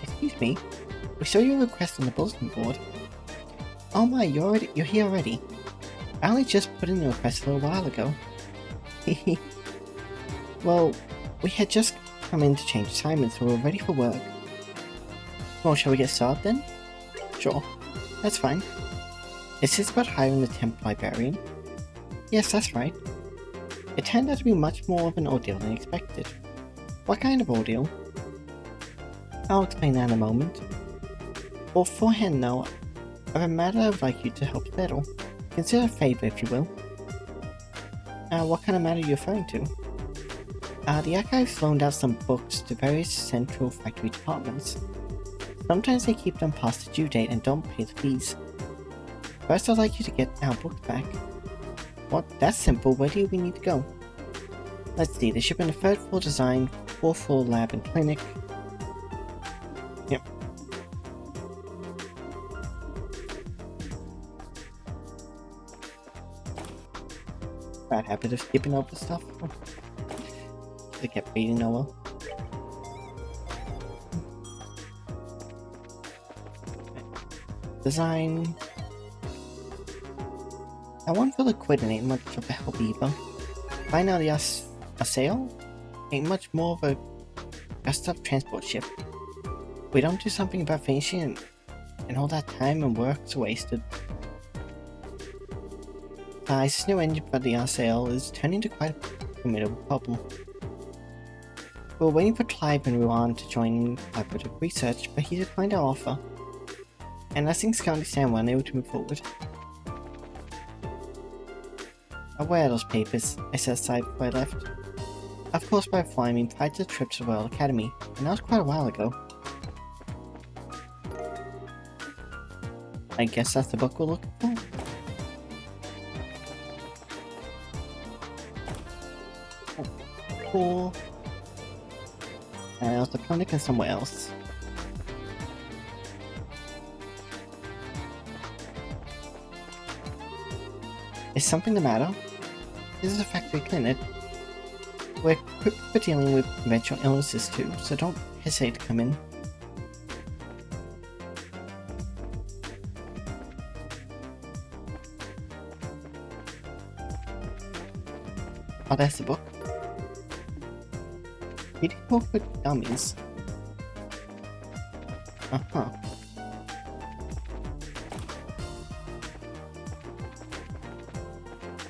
Excuse me. We saw your request on the bulletin board. Oh my, you're here already. I only just put in the request a little while ago. Hehe. Well, we had just come in to change assignments, so we're ready for work. Well, shall we get started then? Sure, that's fine. Is this about hiring the Temp Librarian? Yes, that's right. It turned out to be much more of an ordeal than expected. What kind of ordeal? I'll explain that in a moment. Beforehand though, I have a matter I'd like you to help settle. Consider a favor, if you will. What kind of matter are you referring to? The archives loaned out some books to various central factory departments. Sometimes they keep them past the due date and don't pay the fees. First, I'd like you to get our books back. What? That's simple. Where do we need to go? Let's see, they ship in the 3rd floor design, 4th floor lab and clinic. Yep. Bad habit of skipping over stuff. I kept reading Noah. Design. I won't feel quitting ain't much of a help either. Right now, a sale ain't much more of a just up transport ship. We don't do something about finishing and all that time and work's wasted. This new engine for the sale is turning into quite a formidable problem. We were waiting for Clive and Ruan to join collaborative research, but he declined our offer. And as things currently stand, we're unable to move forward. Where are those papers? I said aside before I left. Of course, by flying I mean prior to the trip to the Royal Academy, and that was quite a while ago. I guess that's the book we're looking for? Oh, cool. There's the clinic and somewhere else. Is something the matter? This is a factory clinic. We're equipped for dealing with conventional illnesses too, so don't hesitate to come in. Oh, that's the book. Reading book for dummies. Uh-huh.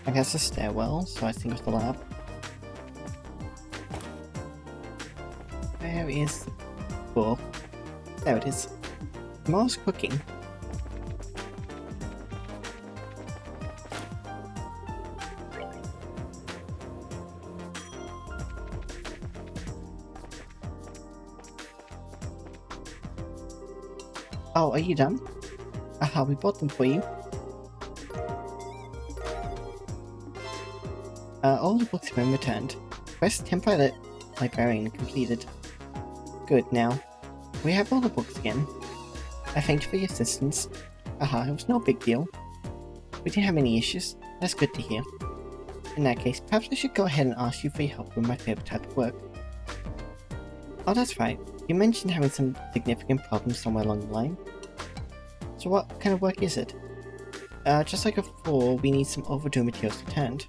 I guess a stairwell, so I think it's the lab. Where is the book? There it is. Tomorrow's cooking. Oh, are you done? Aha, we bought them for you. All the books have been returned. Quest Temp Librarian completed. Good, now. We have all the books again. I thank you for your assistance. Aha, it was no big deal. We didn't have any issues. That's good to hear. In that case, perhaps I should go ahead and ask you for your help with my favorite type of work. Oh, that's right. You mentioned having some significant problems somewhere along the line. So what kind of work is it? Just like before, we need some overdue materials returned.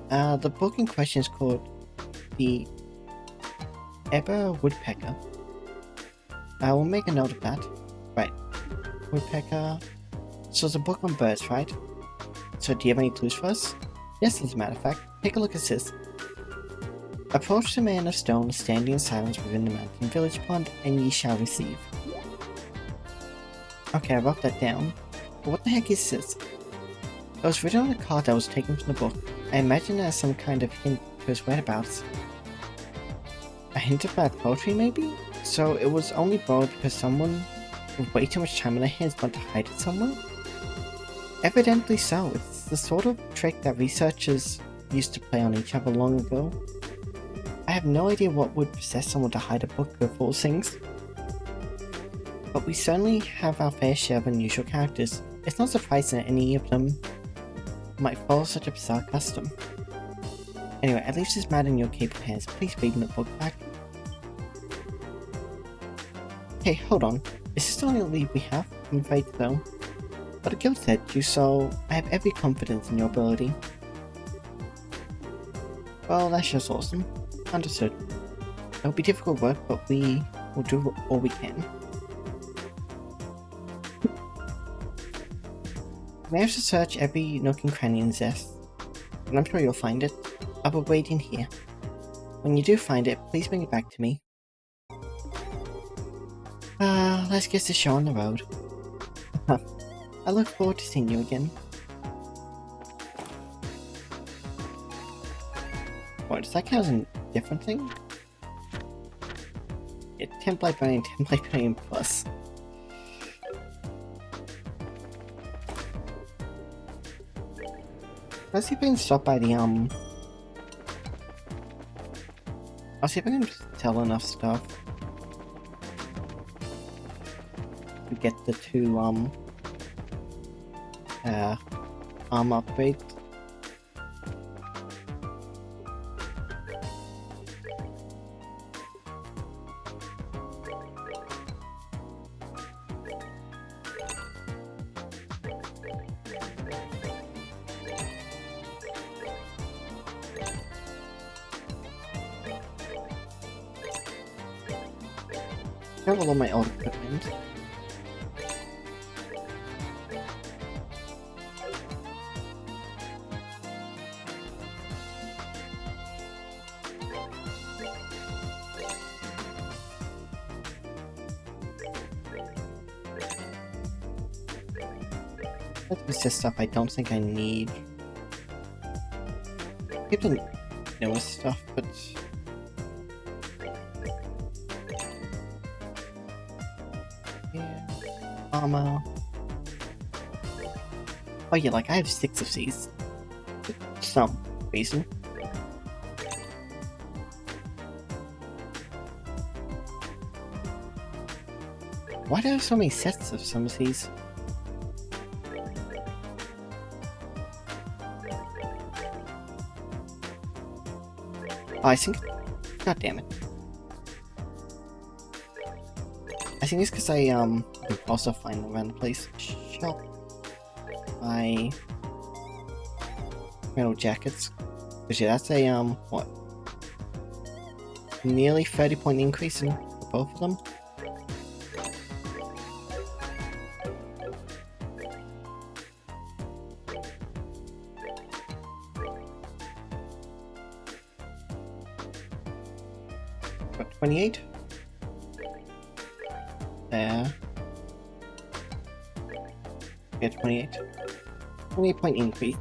The book in question is called The Eber Woodpecker. I will make a note of that. Right. Woodpecker. So it's a book on birds, right? So do you have any clues for us? Yes, as a matter of fact. Take a look at this. Approach the man of stone standing in silence within the mountain village pond, and ye shall receive. Okay, I wrote that down. But what the heck is this? It was written on a card that was taken from the book. I imagine it as some kind of hint to his whereabouts. A hint of bad poetry, maybe? So it was only borrowed because someone with way too much time on their hands wanted to hide it somewhere? Evidently so. It's the sort of trick that researchers used to play on each other long ago. I have no idea what would possess someone to hide a book of all things. But we certainly have our fair share of unusual characters. It's not surprising that any of them might follow such a bizarre custom. Anyway, at least this matter in your capable hands. Please read the book back. Okay, hold on. Is this the only lead we have? I'm afraid so. But the guild said you, so I have every confidence in your ability. Well, that's just awesome. Understood. It'll be difficult work, but we will do all we can. We have to search every nook and cranny in Zest, and I'm sure you'll find it. I will wait in here. When you do find it, please bring it back to me. Let's get the show on the road. I look forward to seeing you again. What, does that count as a different thing? Yeah, Temp Librarian, Temp Librarian Plus. Let's see if I can stop by the, I'll see if I can sell enough stuff to get the 2, arm upgrades. I have all my old equipment. That's just stuff I don't think I need. Keep the newest stuff, but yeah, armor. Oh yeah, like I have 6 of these for some reason. Why do I have so many sets of some of these? Oh, I think... God damn it. I think it's because I, can also find them around the place. Shop. Buy... metal jackets. Because yeah, that's a, what? Nearly 30-point increase in both of them. Got 28. There. Yeah, 28. 28-point increase.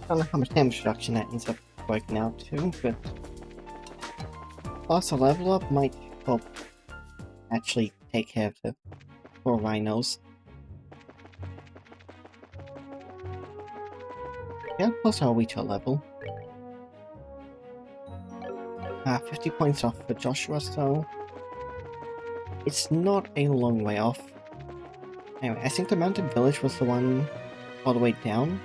I don't know how much damage reduction that ends up working out to, but plus a level up might help actually take care of the poor rhinos. Yeah, plus I'll reach a level. 50 points off for Joshua, so it's not a long way off. Anyway, I think the mountain village was the one all the way down.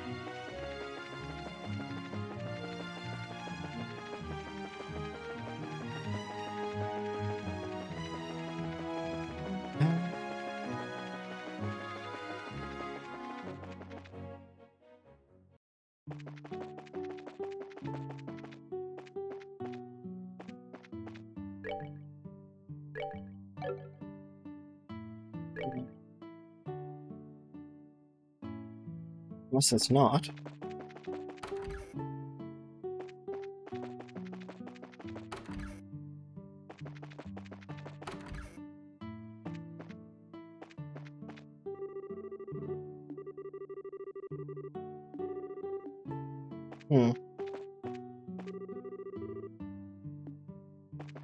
Unless it's not.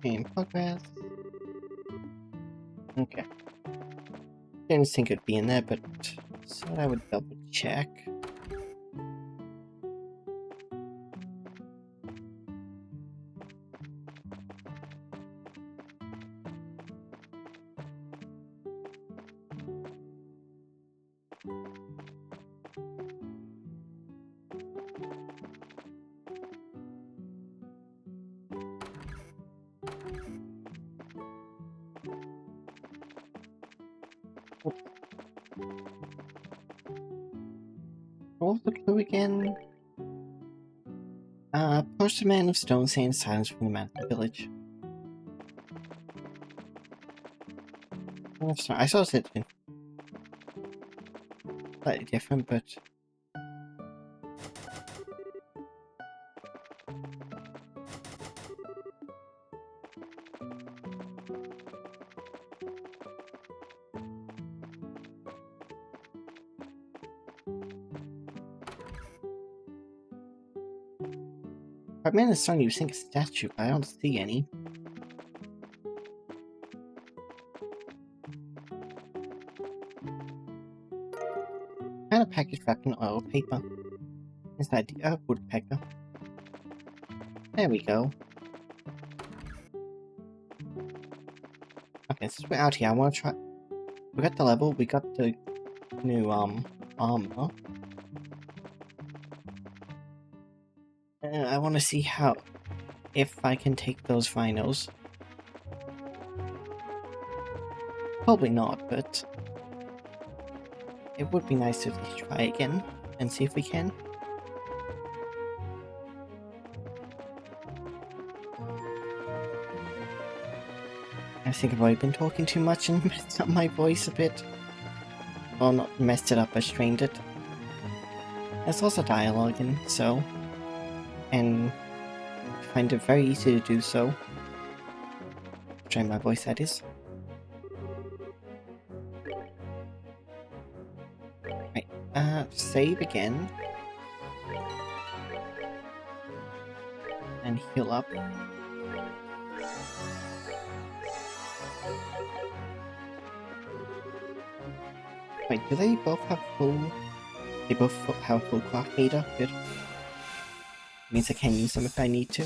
In progress. Okay. Didn't think it'd be in there, but so I would double check. what was the clue again? Approach the man of stone, saying silence from the mountain village. Oh, sorry, I saw it. Slightly different, but... I mean, it's starting to think a statue, but I don't see any. Kind of package wrapped in oil paper. Inside the woodpecker. There we go. Okay, since we're out here, I want to try... We got the level, we got the new, armor. I want to see how... if I can take those rhinos. Probably not, but... it would be nice to at least try again, and see if we can. I think I've already been talking too much and messed up my voice a bit. Well, not messed it up, but strained it. There's also dialogue in, so... and I find it very easy to do so. Strain my voice, that is. Right, save again. And heal up. Wait, do they both have full... they both have full craft meter? Good. Means I can use them if I need to.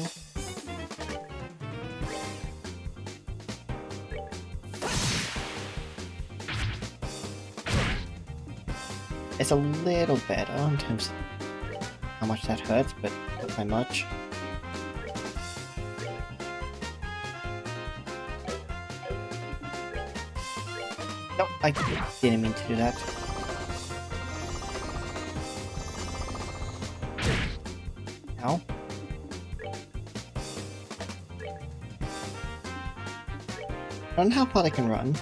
It's a little better in terms of how much that hurts, but not by much. Nope, I didn't mean to do that. Ow. I don't know how far I can run.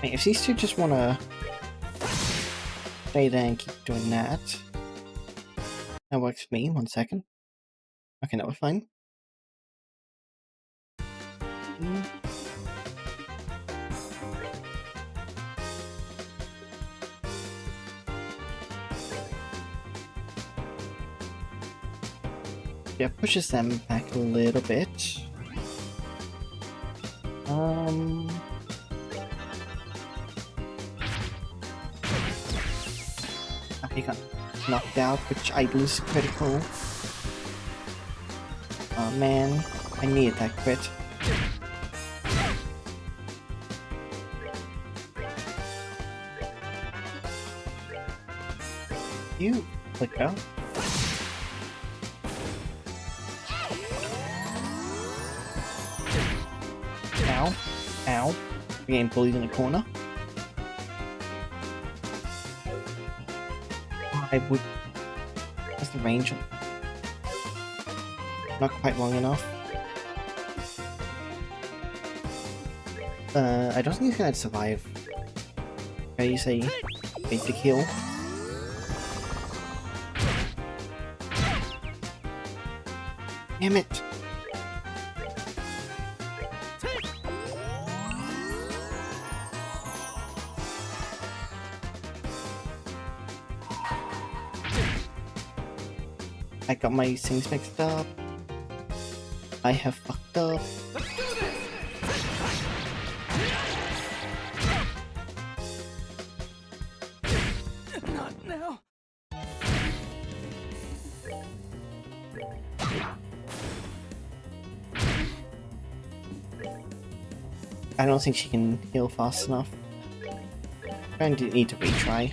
If these two just wanna stay there and keep doing that, that works for me. 1 second. Okay, no, we're fine. Yeah, pushes them back a little bit. He got knocked out, which I lose critical. Oh man, I needed that crit. You click out. Ow. Ow. We're getting bullied in the corner. I would... what's the range? Not quite long enough. I don't think he's gonna survive. Okay, you say basic heal. Damn it! I got my things mixed up. I have fucked up. Not now. I don't think she can heal fast enough. I need to retry.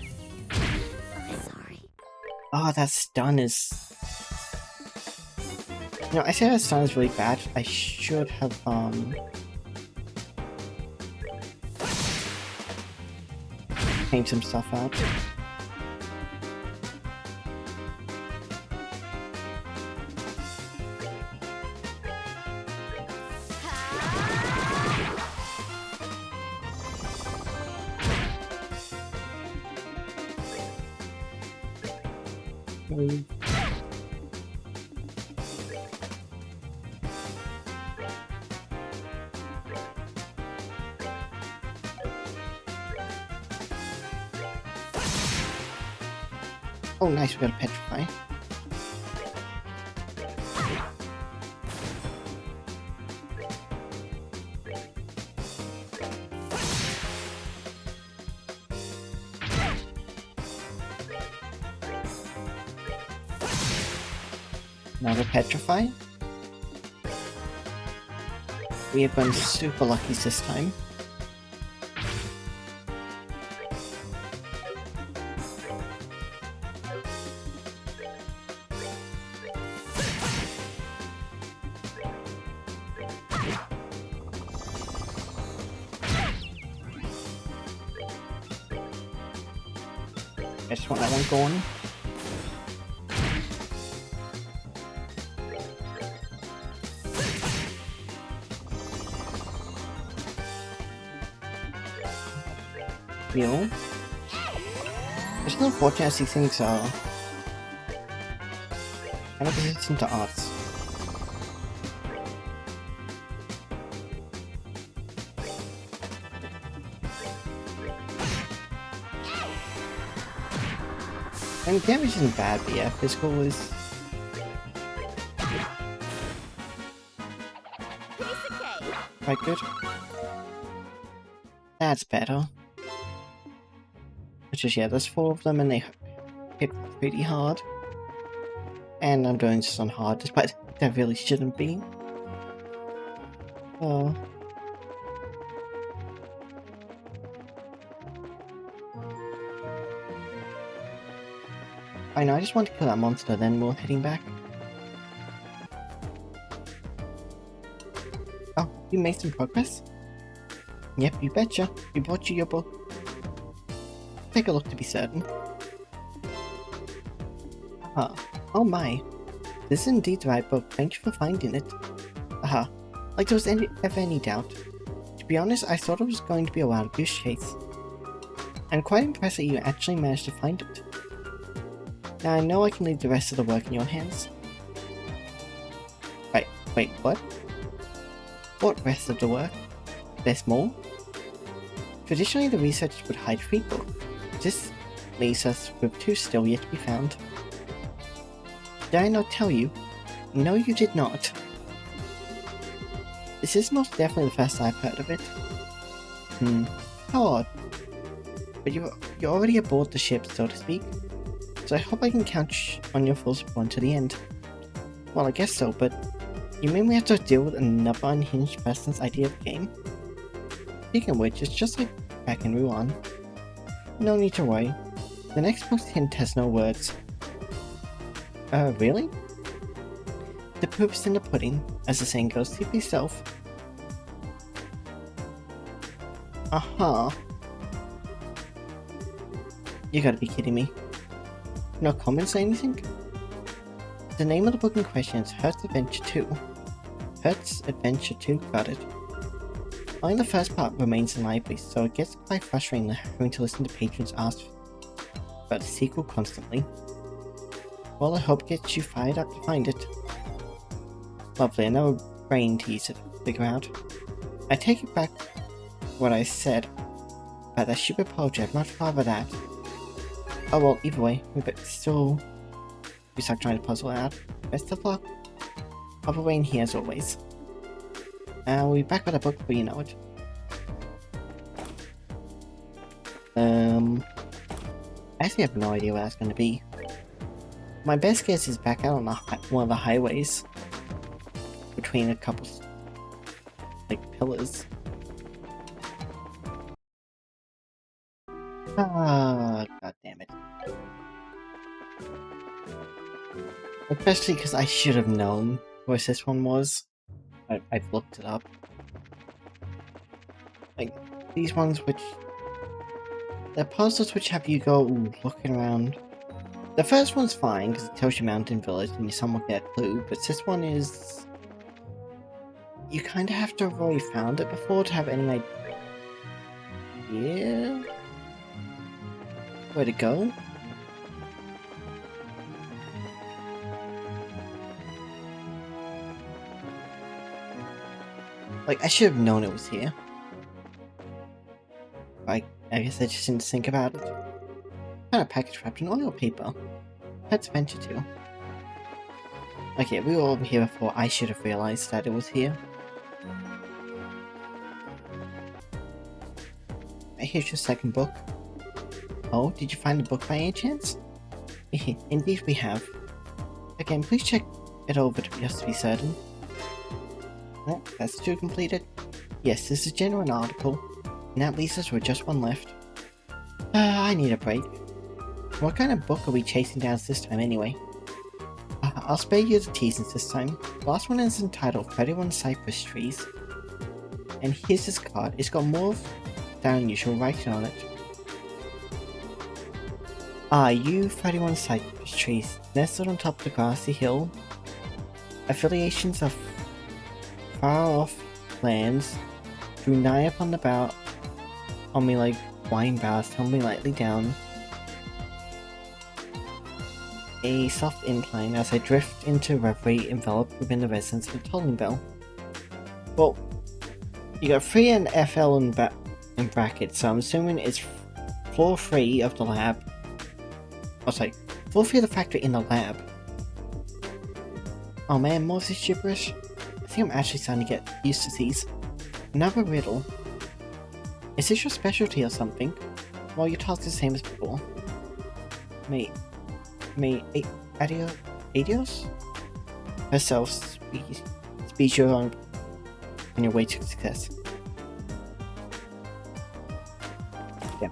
I'm sorry. Oh, that stun is... You know, I say that stun is really bad. I should have, changed some stuff out. Oh, nice, we got a petrify. Another petrify. We have been super lucky this time. I just want that one going. Heal. It's not unfortunate as these things are kind of resistant to arts. And damage isn't bad, but yeah, physical is... quite good. That's better. Which is, yeah, there's 4 of them and they hit pretty hard. And I'm doing this on hard, despite that really shouldn't be. Oh. I know, I just want to kill that monster, then we're heading back. Oh, you made some progress? Yep, you betcha. We brought you your book. Take a look to be certain. Aha. Oh my. This is indeed the right book. Thank you for finding it. Aha. Like there was ever any doubt. To be honest, I thought it was going to be a wild goose chase. I'm quite impressed that you actually managed to find it. Now I know I can leave the rest of the work in your hands. Right, wait, what? What rest of the work? There's more? Traditionally the researchers would hide people. This leaves us with 2 still yet to be found. Did I not tell you? No, you did not. This is most definitely the first I've heard of it. How odd. But you're already aboard the ship, so to speak. So I hope I can count on your full support to the end. Well, I guess so, but you mean we have to deal with another unhinged person's idea of the game? Speaking of which, it's just like back in Ruan. No need to worry. The next book's hint has no words. Really? The proof's in the pudding, as the saying goes. See for yourself. Uh-huh. You gotta be kidding me. No comments or anything? The name of the book in question is Hertz Adventure 2. Hertz Adventure 2, got it. Only the first part remains in the library, so it gets quite frustrating having to listen to patrons ask about the sequel constantly. Well, I hope it gets you fired up to find it. Lovely, another brain teaser to figure out. I take it back what I said about that stupid poetry. I'd much rather that. Oh well, either way, we still start trying to puzzle it out. Best of luck. I'll be waiting here as always. We'll be back with a book before you know it. I actually have no idea where that's going to be. My best guess is back out on one of the highways. Between a couple, like, pillars. Ah, god damn it. Especially because I should have known where this one was. I've looked it up. Like, these ones which... They're puzzles which have you go looking around. The first one's fine because it tells you Mountain Village and you somewhat get a clue, but this one is... You kind of have to have already found it before to have any idea where to go. Like, I should have known it was here. I guess I just didn't think about it. Kind of package wrapped in oil paper. Let's venture to. Okay, we were over here before. I should have realized that it was here. Here's your second book. Oh, did you find the book by any chance? Indeed we have. Again, please check it over just to be certain. Oh, that's two completed. Yes, this is a genuine article. And that leaves us with just one left. I need a break. What kind of book are we chasing down this time anyway? I'll spare you the teasings this time. The last one is entitled 31 Cypress Trees. And here's this card. It's got more than unusual writing on it. You 31 Cypress Trees, nestled on top of the grassy hill. Affiliations of far-off lands drew nigh upon the bow on me like wine boughs tumbling lightly down a soft incline as I drift into reverie enveloped within the resonance of the tolling bell. Well, you got 3 and FL in brackets, so I'm assuming it's floor 3 of the lab. Oh, sorry, floor 3 of the factory in the lab. Oh man, more of this gibberish? I think I'm actually starting to get used to these. Another riddle. Is this your specialty or something? Well, your task is the same as before. Adios? Herself speeds you on your way to success. Yeah.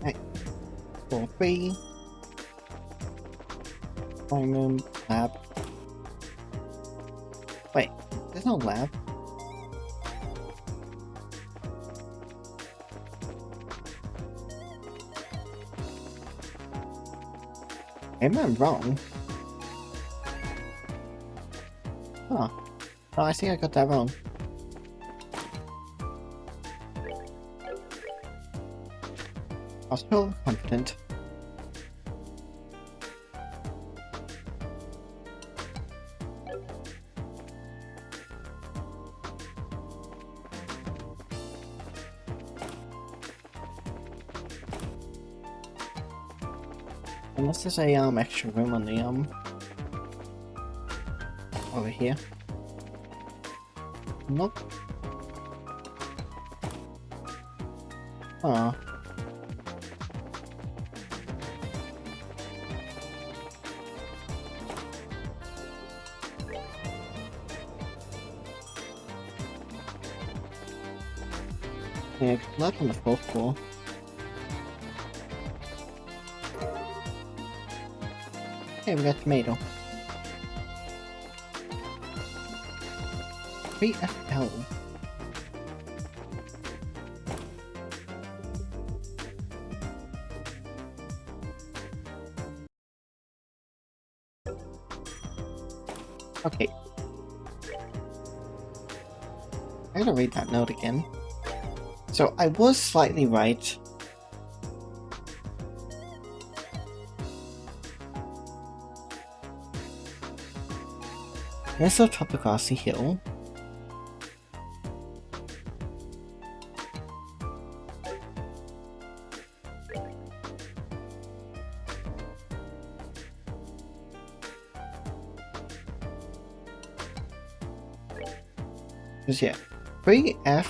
Right. 4-3. Fine room, lab. Wait, there's no lab. Am I wrong? Huh. Oh, I think I got that wrong. I was still confident. Unless there's a extra room on the over here. Nope. Aw. Yeah, left on the 4th floor. Hey, we got tomato. 3FL. Okay. I gotta read that note again. So I was slightly right. Nestle atop the grassy hill. Because yeah, 3F,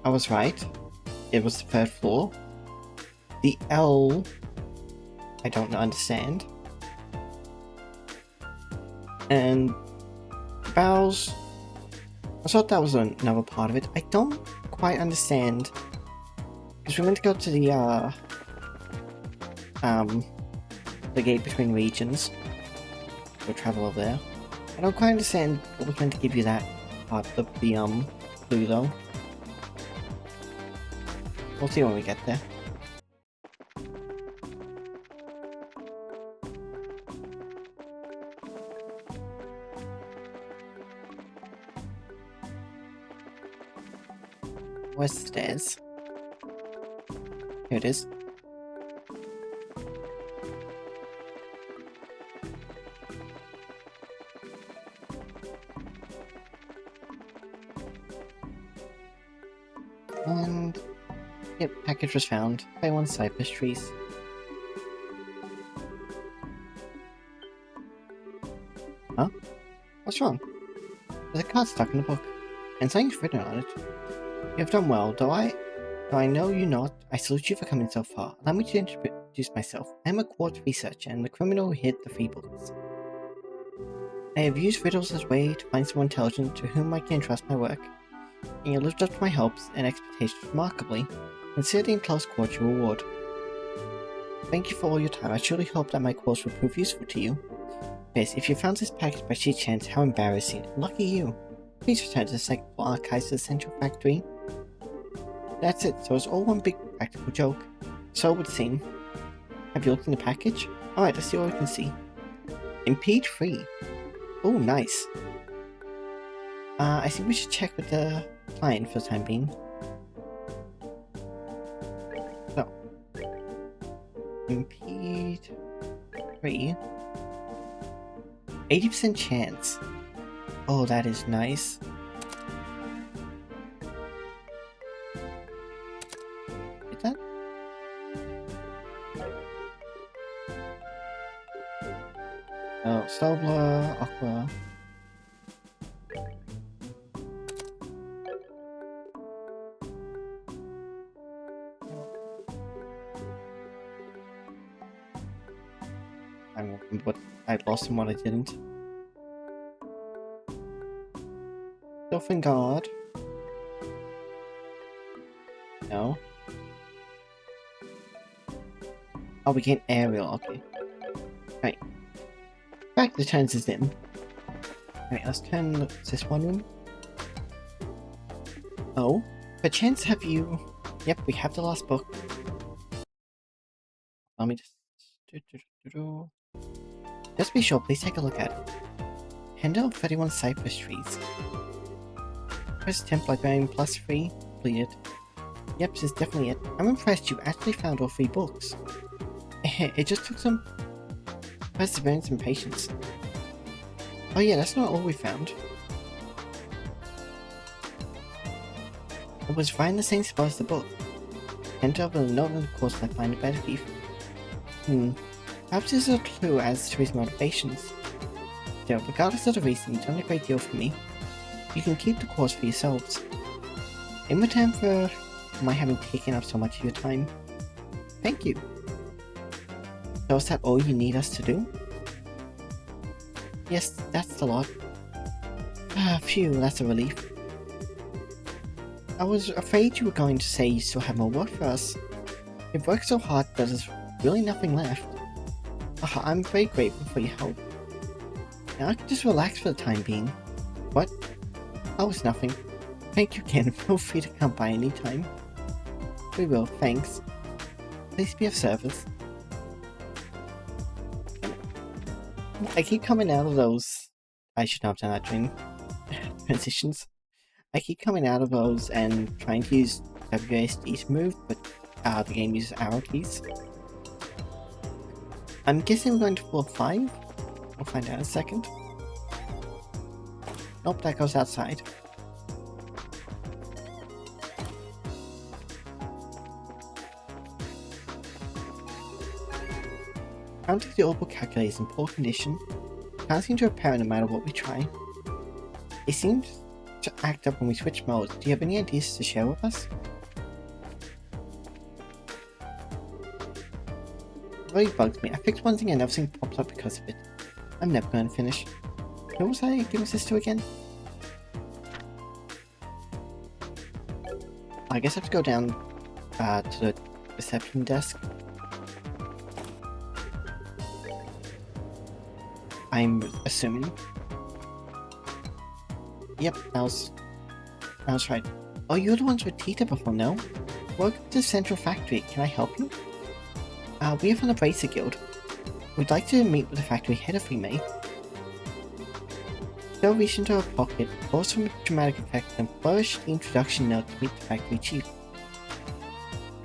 I was right. It was the 3rd floor. The L, I don't understand. And Bowels, I thought that was another part of it. I don't quite understand. Because we're meant to go to the gate between regions. We'll travel over there. I don't quite understand what was meant to give you that part of the clue though. We'll see when we get there. Where's the stairs? Here it is. And yep, package was found by one cypress trees. Huh? What's wrong? There's a card stuck in the book, and something's written on it. You have done well, though I know you not. I salute you for coming so far. Allow me to introduce myself. I am a quartz researcher and the criminal who hid the 3 books. I have used riddles as a way to find someone intelligent to whom I can entrust my work, and you lived up to my hopes and expectations remarkably. Consider the enclosed quartz your reward. Thank you for all your time. I truly hope that my course will prove useful to you. Yes, if you found this package by sheer chance, how embarrassing. Lucky you. Please return to the second floor archives of the Central Factory. That's it, so it's all one big practical joke. So it would seem. Have you looked in the package? Alright, let's see what we can see. Impede free. Oh, nice. I think we should check with the client for the time being. So. Impede free. 80% chance. Oh, that is nice. Is that? Oh, Sobler, Aqua. I don't remember what I lost and what I didn't. Dolphin Guard. No. Oh, we gain aerial, okay. Right. Back the turns is in. Right, let's turn this one in. Oh, perchance have you... Yep, we have the last book. Let me just... Just be sure, please take a look at it. Handle 31 cypress trees. Press Temp Librarian +3. Completed. Yep, this is definitely it. I'm impressed you actually found all 3 books. It just took some perseverance and patience. Oh yeah, that's not all we found. It was right in the same spot as the book. Enter over the note in the course I find a better thief. Perhaps this is a clue as to his motivations. Still, regardless of the reason, you've done a great deal for me. You can keep the course for yourselves. In return for my having taken up so much of your time. Thank you. So is that all you need us to do? Yes, that's the lot. Phew, that's a relief. I was afraid you were going to say you still have more work for us. You've worked so hard that there's really nothing left. I'm very grateful for your help. Now I can just relax for the time being. What? Oh, it's nothing. Thank you again. Feel free to come by anytime. We will, thanks. Please be of service. I keep coming out of those... I should not have done that during transitions. I keep coming out of those and trying to use WASD to move, but the game uses arrow keys. I'm guessing we're going to floor 5? We'll find out in a second. Nope, that goes outside. Apparently the orbital calculator is in poor condition. Can't seem to repair it no matter what we try. It seems to act up when we switch modes. Do you have any ideas to share with us? It really bugs me. I fixed one thing and everything pops up because of it. I'm never going to finish. Who was I giving this to again? I guess I have to go down to the reception desk. I'm assuming. Yep, that was right. Oh, you're the ones with Tita before, no? Welcome to Central Factory. Can I help you? We are from the Bracer Guild. We'd like to meet with the factory head if we may. Joe reached into her pocket, paused from a dramatic effect, and flourished the introduction note to meet the factory chief.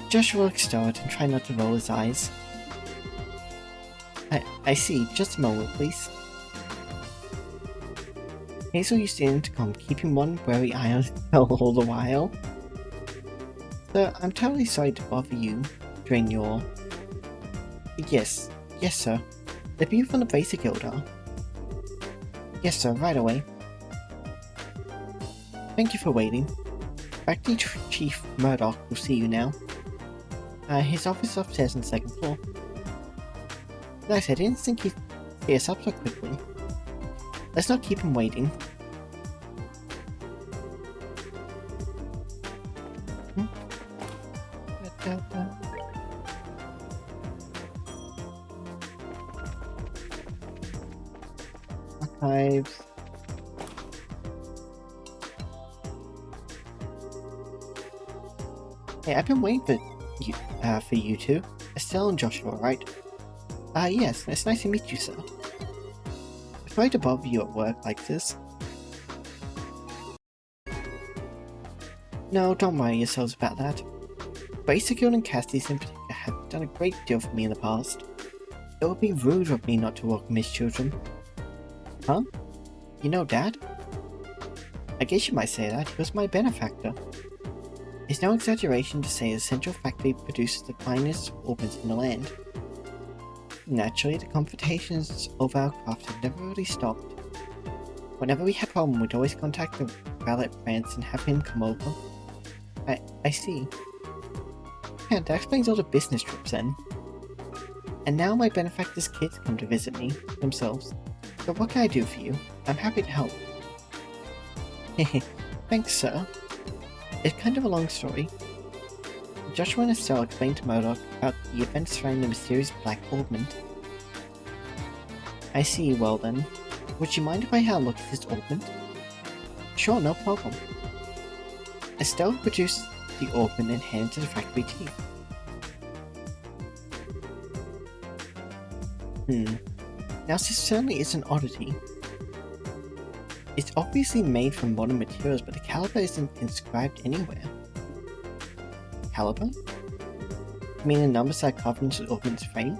Joshua looked startled and tried not to roll his eyes. I see. Just a moment, please. Hazel used the intercom, keeping one wary eye on her all the while. Sir, I'm terribly sorry to bother you during your... Yes, sir. The people from the Bracer Guild are. Yes, sir, right away. Thank you for waiting. Factory Chief Murdoch will see you now. His office is upstairs on the second floor. Nice, I didn't think he'd see us up so quickly. Let's not keep him waiting. Archives. Hey, I've been waiting for you two. Estelle and Joshua, right? Yes, it's nice to meet you, sir. Sorry to bother you at work like this. No, don't worry yourselves about that. Bracer Guild and Cassidy's in particular have done a great deal for me in the past. It would be rude of me not to welcome his children. Huh? You know Dad? I guess you might say that. He was my benefactor. It's no exaggeration to say the Central Factory produces the finest organs in the land. Naturally, the confrontations over our craft have never really stopped. Whenever we had a problem, we'd always contact the valet France and have him come over. I see. Yeah, that explains all the business trips then. And now my benefactor's kids come to visit me, themselves. So what can I do for you? I'm happy to help. Hehe, thanks sir. It's kind of a long story. Joshua and Estelle explained to Murdoch about the events surrounding the mysterious Black Ornament. I see, well then. Would you mind if I had a look at this ornament? Sure, no problem. Estelle produced the ornament and handed it to the factory chief. Now this certainly is an oddity. It's obviously made from modern materials, but the caliber isn't inscribed anywhere. Caliber? You mean the numbers that carved into the ornament's frame?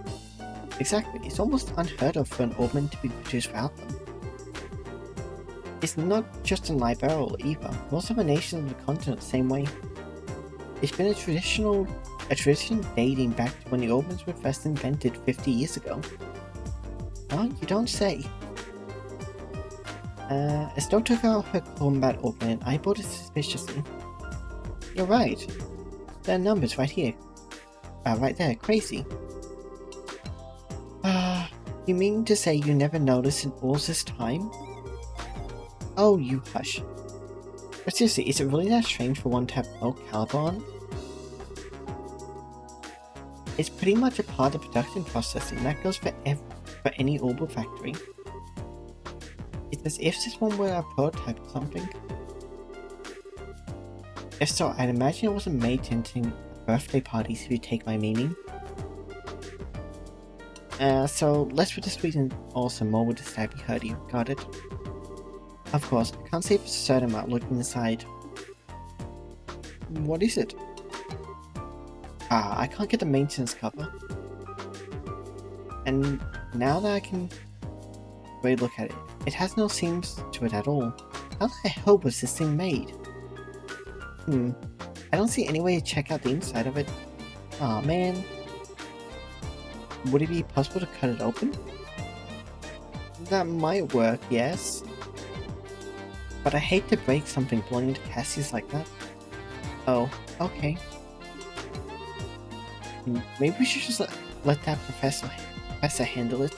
Exactly, it's almost unheard of for an ornament to be produced without them. It's not just in Librarian either, most other nations of the continent the same way. It's been a tradition dating back to when the ornaments were first invented 50 years ago. Well, you don't say. Estelle took out her combat ornament and eyeballed it suspiciously. You're right. There are numbers right here. Right there, crazy. You mean to say you never noticed in all this time? Oh, you hush. But seriously, is it really that strange for one to have no caliber on it? It's pretty much a part of the production process, and that goes for any orbital factory. It's as if this one were a prototype or something. If so, I'd imagine it wasn't made to entertain birthday parties if you take my meaning. So less with the sweet and also more with the stabby hurdy, got it? Of course, I can't say for certain about looking inside. What is it? I can't get the maintenance cover. And now that I can really look at it, it has no seams to it at all. How the hell was this thing made? I don't see any way to check out the inside of it. Aw man. Would it be possible to cut it open? That might work, yes. But I hate to break something belonging to Cassie's like that. Oh, okay. Maybe we should just let that professor handle it.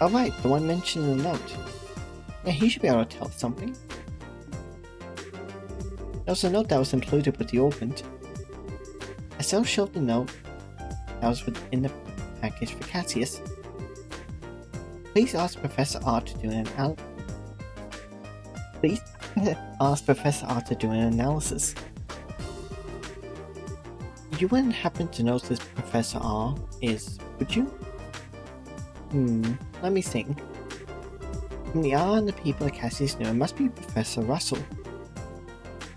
Oh right, the one mentioned in the note. Yeah, he should be able to tell something. was a note that was included with the orbment. Estelle showed the note that was within the package for Cassius. Please ask Professor R to do an analysis. You wouldn't happen to know this Professor R is, would you? Let me think. From the R and the people that Cassius knew, it must be Professor Russell.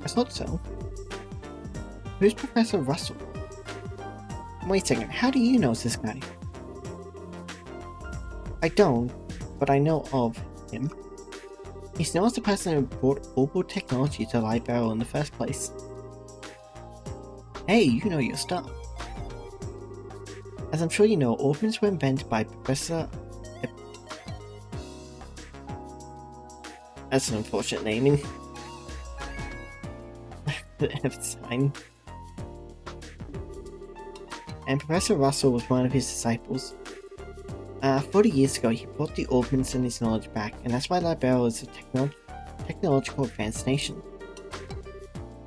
I thought so. Who's Professor Russell? Wait a second, how do you know this guy? I don't, but I know of him. He's known as the person who brought orbital technology to Librarian in the first place. Hey, you know your stuff. As I'm sure you know, orbits were invented by Professor... That's an unfortunate naming. Epstein. And Professor Russell was one of his disciples. 40 years ago, he brought the orbits and his knowledge back, and that's why Librarian is a technological advanced nation.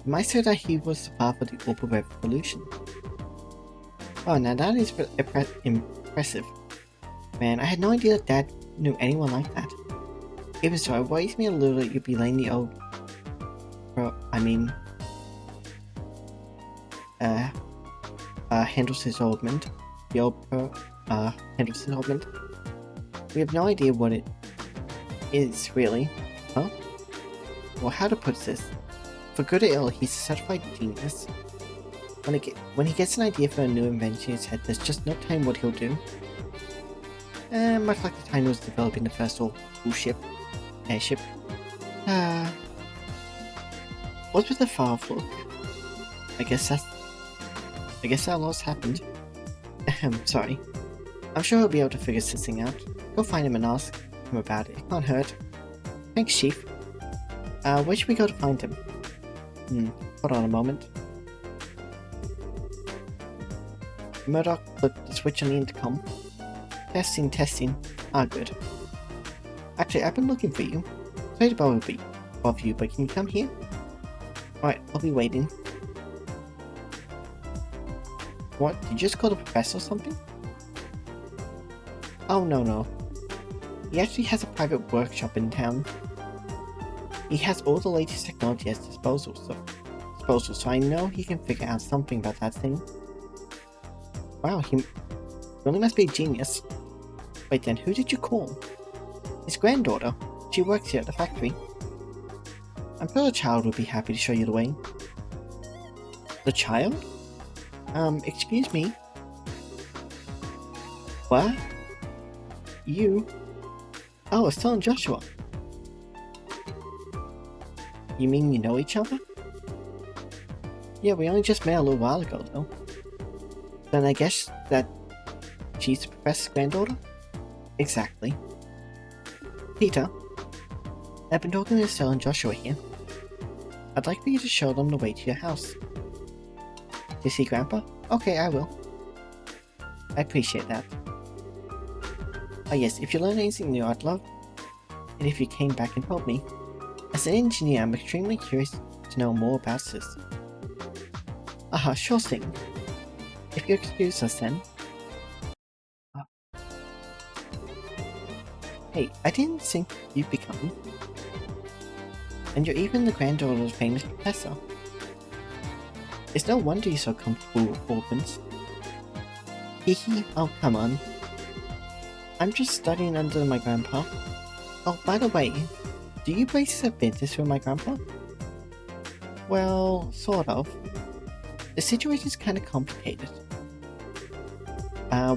You might say that he was the father of the orbital revolution. Oh, now that is impressive. Man, I had no idea that Dad knew anyone like that. Even so, it worries me a little that you'd be laying the old... handles his orbment. The old handles his orbment. We have no idea what it is, really. Huh? Well, how to put this? For good or ill, he's a certified genius. When he gets an idea for a new invention in his head, there's just no telling what he'll do. Much like the time he was developing the first airship. What's with the far look? I guess that loss happened. Sorry. I'm sure he'll be able to figure this thing out. Go find him and ask him about it. It can't hurt. Thanks, Chief. Where should we go to find him? Hold on a moment. Murdoch flipped the switch on the intercom. Testing. Ah, good. Actually, I've been looking for you. Sorry to bother you, but can you come here? Alright, I'll be waiting. What? Did you just call the professor or something? Oh, no. He actually has a private workshop in town. He has all the latest technology at his disposal, so I know he can figure out something about that thing. Wow, he really must be a genius. Wait then, who did you call? His granddaughter. She works here at the factory. I'm sure the child would be happy to show you the way. The child? Excuse me? What? You? Oh, Estelle and Joshua. You mean you know each other? Yeah, we only just met a little while ago, though. Then I guess that she's the professor's granddaughter? Exactly. Peter, I've been talking to Estelle and Joshua here. I'd like for you to show them the way to your house. To see Grandpa? Okay, I will. I appreciate that. Oh yes, if you learn anything new, I'd love it if you came back and told me. As an engineer, I'm extremely curious to know more about this. Aha, sure thing. If you excuse us then. Hey, I didn't think you'd become. And you're even the granddaughter of a famous professor. It's no wonder you're so comfortable with orphans. Hehe, oh come on. I'm just studying under my grandpa. Oh, by the way, do you places have business with my grandpa? Well, sort of. The situation's kinda complicated.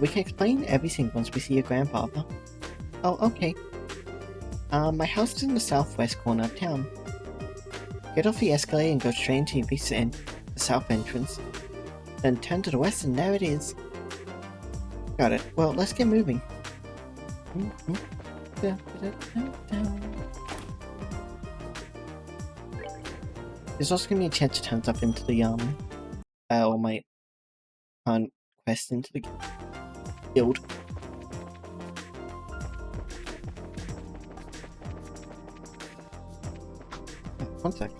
We can explain everything once we see your grandfather. Oh, okay. My house is in the southwest corner of town. Get off the escalator and go straight into the south entrance. Then turn to the west and there it is. Got it. Well, let's get moving. There's also gonna be a chance to turn up into the all my quest into the guild. One sec.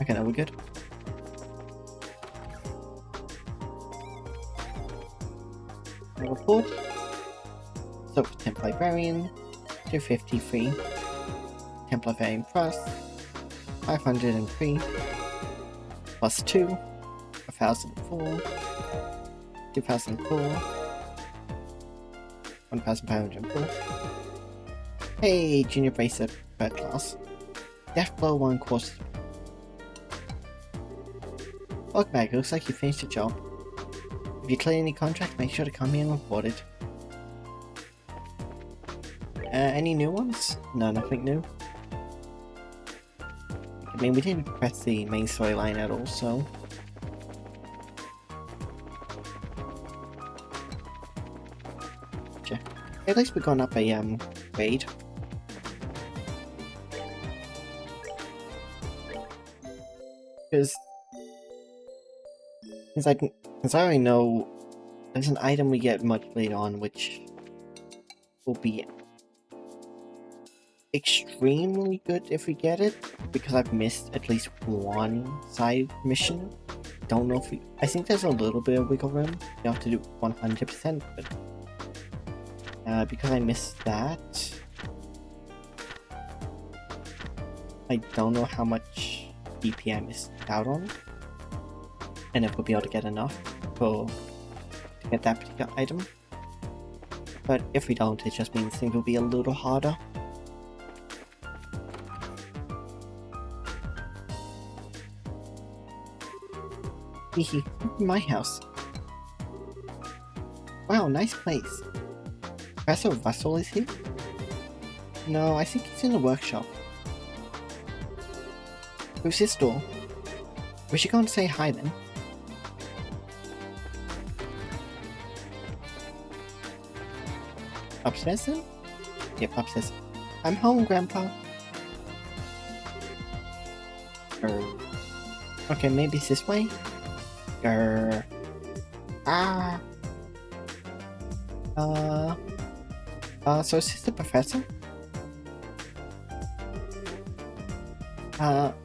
Okay, now we're good. Report. So for Temp Librarian, 253. Temp Librarian Plus, 503. Plus 2, 1004. 2004. 1504. Hey, Junior Bracer third class. Death Blow 1 course. Welcome back, looks like you finished the job. If you clear any contract, make sure to come here and report it. Any new ones? No, nothing new. I mean, we didn't press the main storyline at all, so... At least we've gone up a, grade. Because... Since I already know there's an item we get much later on which will be extremely good if we get it, because I've missed at least one side mission. Don't know if we... I think there's a little bit of wiggle room. You have to do 100%, but... because I missed that... I don't know how much BP I missed out on. And if we'll be able to get enough to get that particular item. But if we don't, it just means things will be a little harder. Hehe, my house. Wow, nice place. Professor Russell is here? No, I think he's in the workshop. Who's his door? We should go and say hi then. Upstairs then? Yep, upstairs. I'm home, Grandpa. Okay, maybe it's this way? So is this the professor?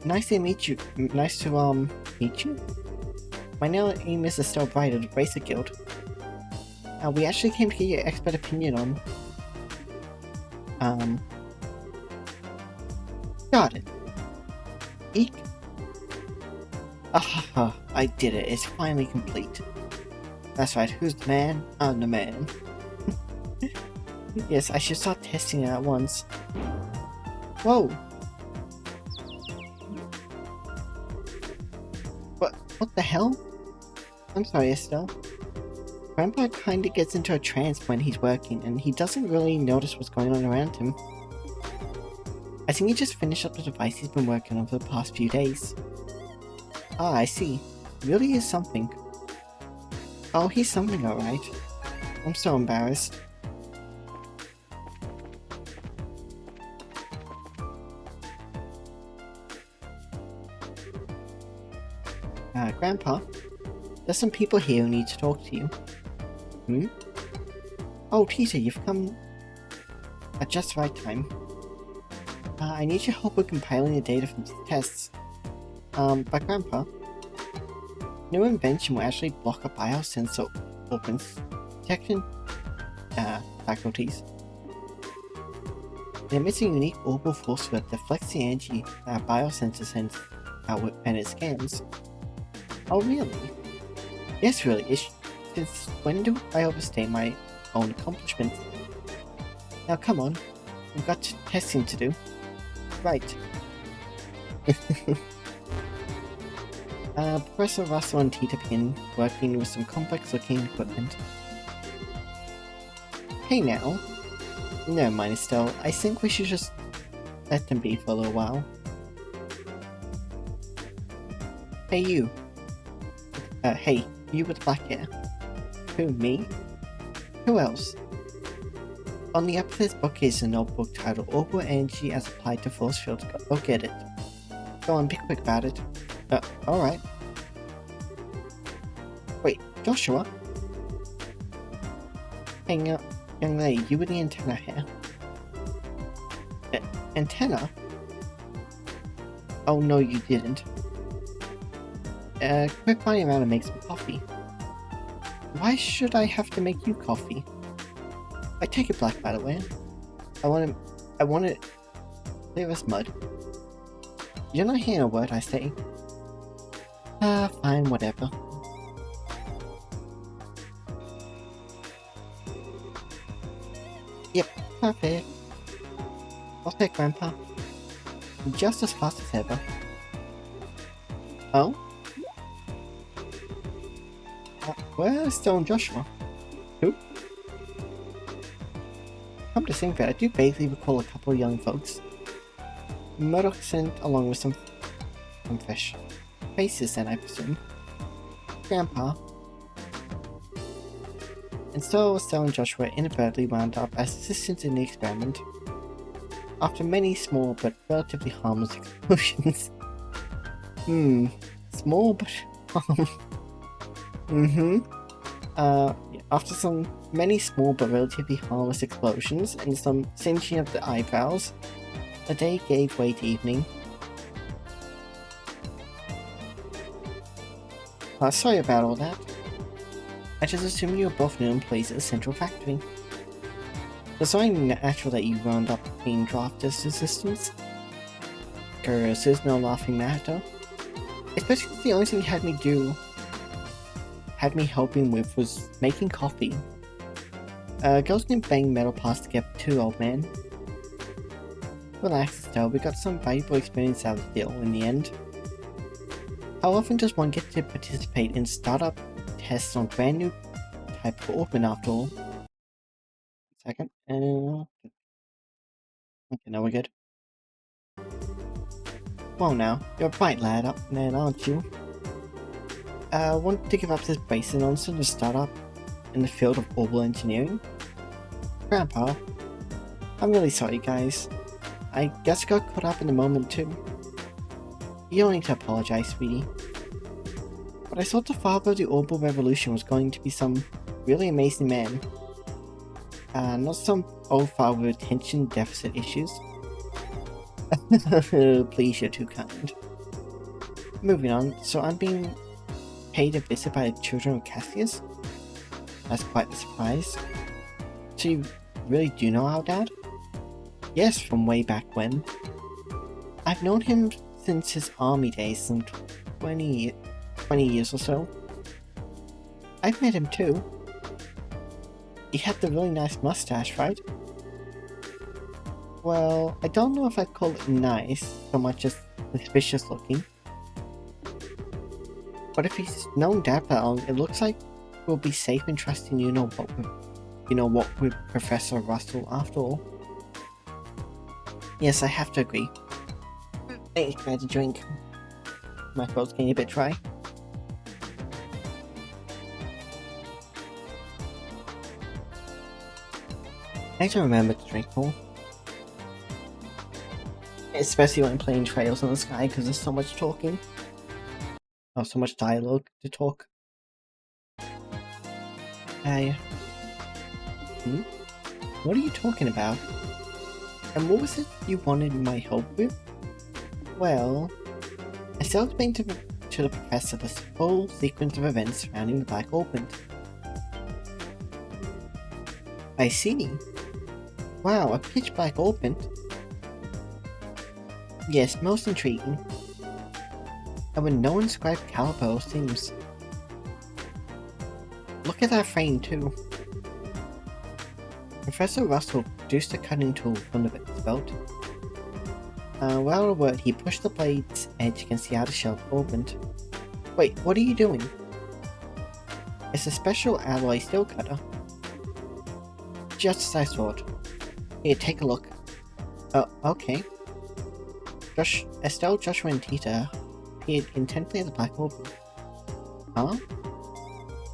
Nice to meet you. Nice to, meet you? My name is Estelle Bright of the Bracer Guild. We actually came to get your expert opinion on... Got it. Eek. Ah, I did it. It's finally complete. That's right. Who's the man? I'm the man. Yes, I should start testing it at once. Whoa. What the hell? I'm sorry, Estelle. Grandpa kinda gets into a trance when he's working, and he doesn't really notice what's going on around him. I think he just finished up the device he's been working on for the past few days. Ah, I see. Really is something. Oh, he's something alright. I'm so embarrassed. Grandpa, there's some people here who need to talk to you. Hmm? Oh, Peter, you've come at just the right time. I need your help with compiling the data from the tests. But Grandpa, new invention will actually block a biosensor opens detection faculties. It emits a unique orbital force field that deflects the energy that a biosensor sends out when it scans. Oh really? Yes, really. Since when do I overstay my own accomplishments? Now come on, we've got testing to do. Right. Professor Russell and Tita begin working with some complex looking equipment. Hey now. Never mind, Estelle. I think we should just let them be for a little while. Hey you. Hey, you with black hair. Who, me? Who else? On the up of this book is a notebook titled Orbital Energy as Applied to Force Fields. Go get it. Go on, be quick about it. Alright. Wait, Joshua? Hang up, young lady, you with the antenna here. Antenna? Oh no, you didn't. Quit flying around and make some coffee. Why should I have to make you coffee? I take it black, by the way. I want it clear as mud. You're not hearing a word I say. Fine, whatever. Yep, perfect. I'll take Grandpa. Just as fast as ever. Oh? Where's Stone Joshua? Who? Come to think of it, I do vaguely recall a couple of young folks. Murdoch sent along with some fresh faces then, I presume. Grandpa. And so Stone and Joshua inadvertently wound up as assistants in the experiment. After many small but relatively harmless explosions. Small but harmless. After many small but relatively harmless explosions and some singeing of the eyebrows, the day gave way to evening. Sorry about all that. I just assumed you were both new employees at the central factory. It's only natural that you wound up being drafted as assistants. Girls, there's no laughing matter. Especially since the only thing you had me helping with was making coffee. Girls can bang metal parts together too, old man. Relax, Estelle, we got some valuable experience out of the deal in the end. How often does one get to participate in startup tests on brand new type of open after all? Second. Okay, now we're good. Well now, you're a bright lad up there, aren't you? Want to give up this basic nonsense to start up in the field of orbital engineering? Grandpa, I'm really sorry guys. I guess I got caught up in the moment too. You don't need to apologize, sweetie. But I thought the father of the orbital revolution was going to be some really amazing man. Not some old father with attention deficit issues. Please, you're too kind. Moving on, so I'm being paid a visit by the children of Cassius? That's quite the surprise. So you really do know our dad? Yes, from way back when. I've known him since his army days, some 20 years or so. I've met him too. He had the really nice mustache, right? Well, I don't know if I'd call it nice so much as suspicious looking. But if he's known Dad that long, it looks like we'll be safe in trusting you know what with Professor Russell after all. Yes, I have to agree. Hey, I had a drink. My throat's getting a bit dry. I need to remember to drink more. Especially when playing Trails in the Sky because there's so much talking. Oh, so much dialogue to talk. What are you talking about? And what was it you wanted my help with? Well, I still explained to the professor the full sequence of events surrounding the Black Orpiment. I see. Wow, a pitch black Orpiment? Yes, most intriguing. And with no inscribed caliber, seems. Look at that frame too. Professor Russell produced a cutting tool from the belt. Without a word, he pushed the blade's edge against the outer shell of the Orpiment. Wait, what are you doing? It's a special alloy steel cutter. Just as I thought. Here, take a look. Oh, okay. Estelle, Joshua, and Tita peered intently at the Black Orpiment. Huh?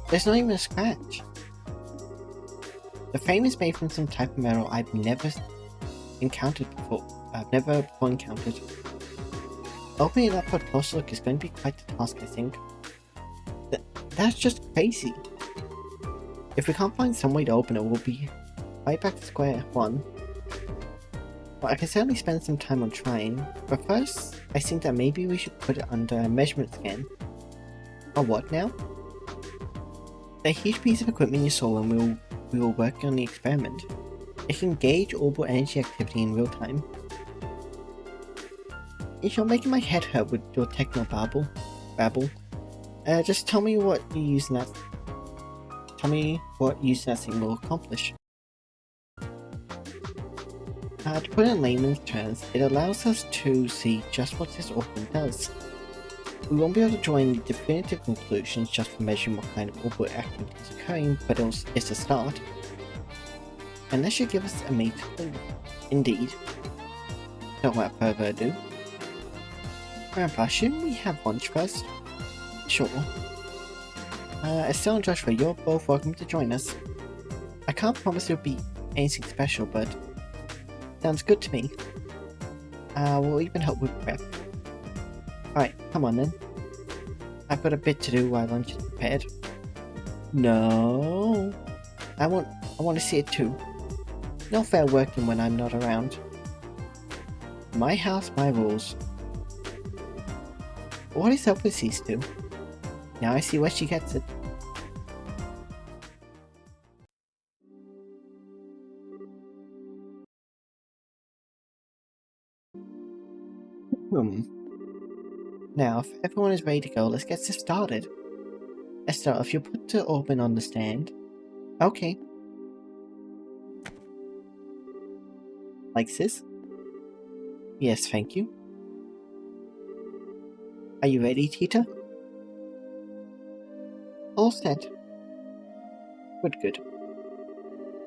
There's not even a scratch. The frame is made from some type of metal I've never encountered before. Opening it up for a closer look is going to be quite the task, I think. That's just crazy. If we can't find some way to open it, we'll be right back to square one. Well, I can certainly spend some time on trying, but first, I think that maybe we should put it under a measurement scan. A what now? The huge piece of equipment you saw when we were working on the experiment. It can gauge orbital energy activity in real time. You're making my head hurt with your techno babble. Just tell me what you using that. Tell me what using that thing will accomplish. To put it in layman's terms, it allows us to see just what this orbital does. We won't be able to draw any definitive conclusions just from measuring what kind of orbital activity is occurring, but it's a start. And that should give us a major clue. Indeed. So without further ado, Grandpa, shouldn't we have lunch first? Sure. Estelle and Joshua, you're both welcome to join us. I can't promise it'll be anything special, but sounds good to me. We'll even help with prep. Alright, come on then. I've got a bit to do while lunch is prepared. No. I want to see it too. No fair working when I'm not around. My house, my rules. What is up with these two? Now I see where she gets it. Now, if everyone is ready to go, let's get this started. Estelle, if you put the orbit on the stand. Okay. Like this? Yes, thank you. Are you ready, Tita? All set. Good.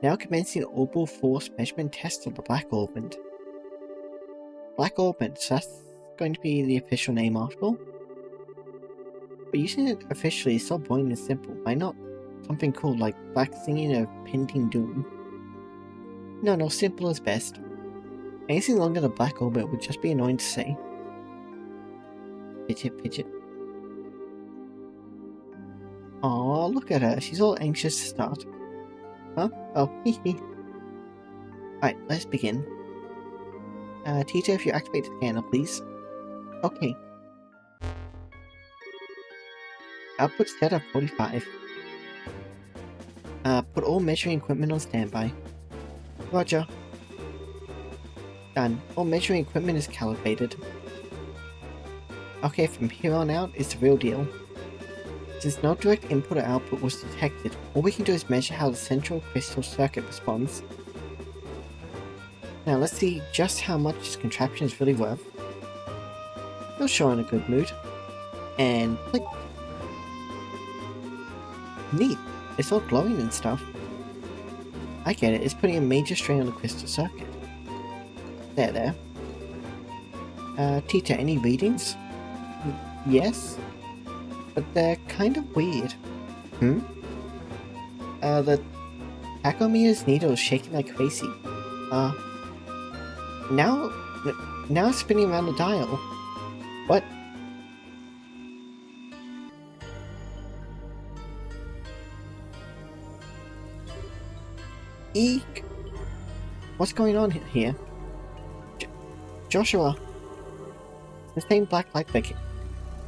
Now commencing the orbital force measurement test of the Black Orbit. Black Orbit, so that's going to be the official name after all. But using it officially is so boring and simple. Why not something cool like Black Singing of Pending Doom? No, simple is best. Anything longer than Black Orbit would just be annoying to say. Fidget. Aw, look at her. She's all anxious to start. Huh? Oh, hee. Alright, let's begin. Tita, if you activate the scanner, please. Okay. Output set at 45. Put all measuring equipment on standby. Roger. Done. All measuring equipment is calibrated. Okay, from here on out, it's the real deal. Since no direct input or output was detected, all we can do is measure how the central crystal circuit responds. Now let's see just how much this contraption is really worth. You're sure in a good mood. And click. Neat, it's all glowing and stuff. I get it, it's putting a major strain on the crystal circuit. There. Tita, any readings? Yes? But they're kind of weird. The tachometer's needle is shaking like crazy. Now it's spinning around the dial. What? Eek! What's going on here? Joshua! It's the same black light that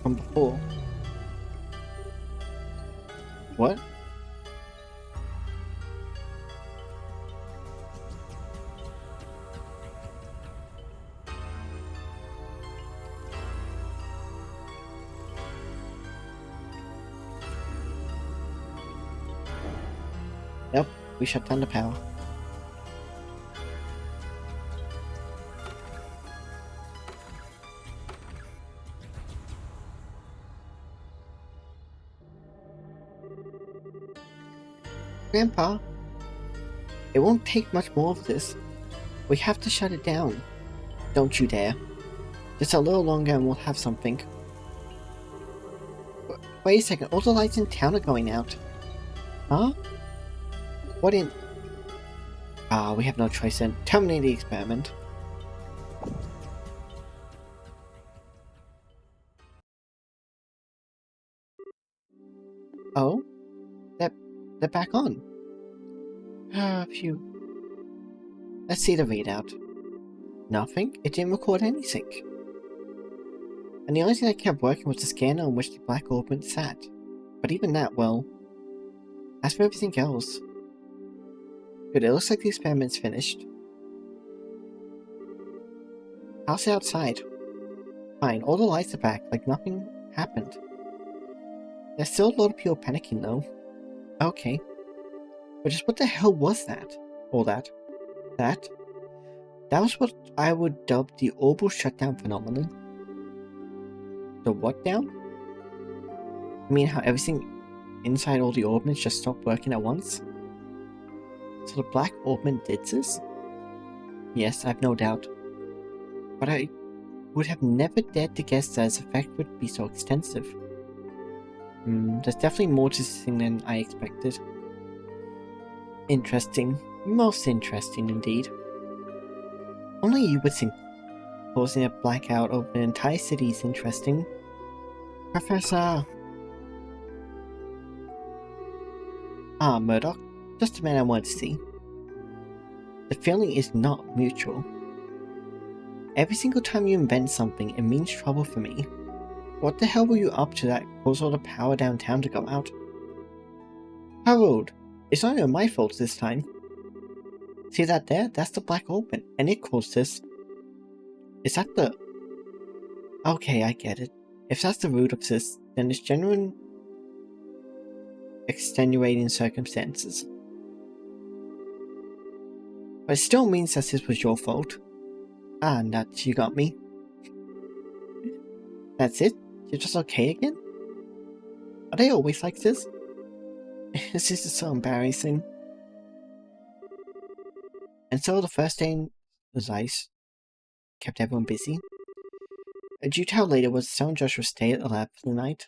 from before. What? Yep, we shut down the power. Grandpa, it won't take much more of this. We have to shut it down. Don't you dare. Just a little longer and we'll have something. Wait a second, all the lights in town are going out. Huh? What in... we have no choice then. Terminate the experiment. Oh? They're back on. Phew. Let's see the readout. Nothing? It didn't record anything. And the only thing that kept working was the scanner on which the black orb sat. But even that, well, as for everything else... Good, it looks like the experiment's finished. How's it outside? Fine, all the lights are back, like nothing happened. There's still a lot of people panicking though. Okay. But just what the hell was that? All that? That? That was what I would dub the orbital shutdown phenomenon. The what down? You mean how everything inside all the orbits just stopped working at once? So the black orbment did this? Yes, I've no doubt. But I would have never dared to guess that its effect would be so extensive. There's definitely more to this thing than I expected. Interesting. Most interesting indeed. Only you would think causing a blackout over an entire city is interesting. Professor! Ah, Murdoch. Just the man I wanted to see. The feeling is not mutual. Every single time you invent something, it means trouble for me. What the hell were you up to that caused all the power downtown to go out? Harold! It's not even my fault this time. See that there? That's the black open, and it caused this. Is that the... Okay, I get it. If that's the root of this, then it's genuine extenuating circumstances. But it still means that this was your fault. Ah, nuts, you got me. That's it? You're just okay again? Are they always like this? This is so embarrassing. And so the first day was ice. Kept everyone busy. Due to how late it was, Sarah and Josh would stay at the lab for the night.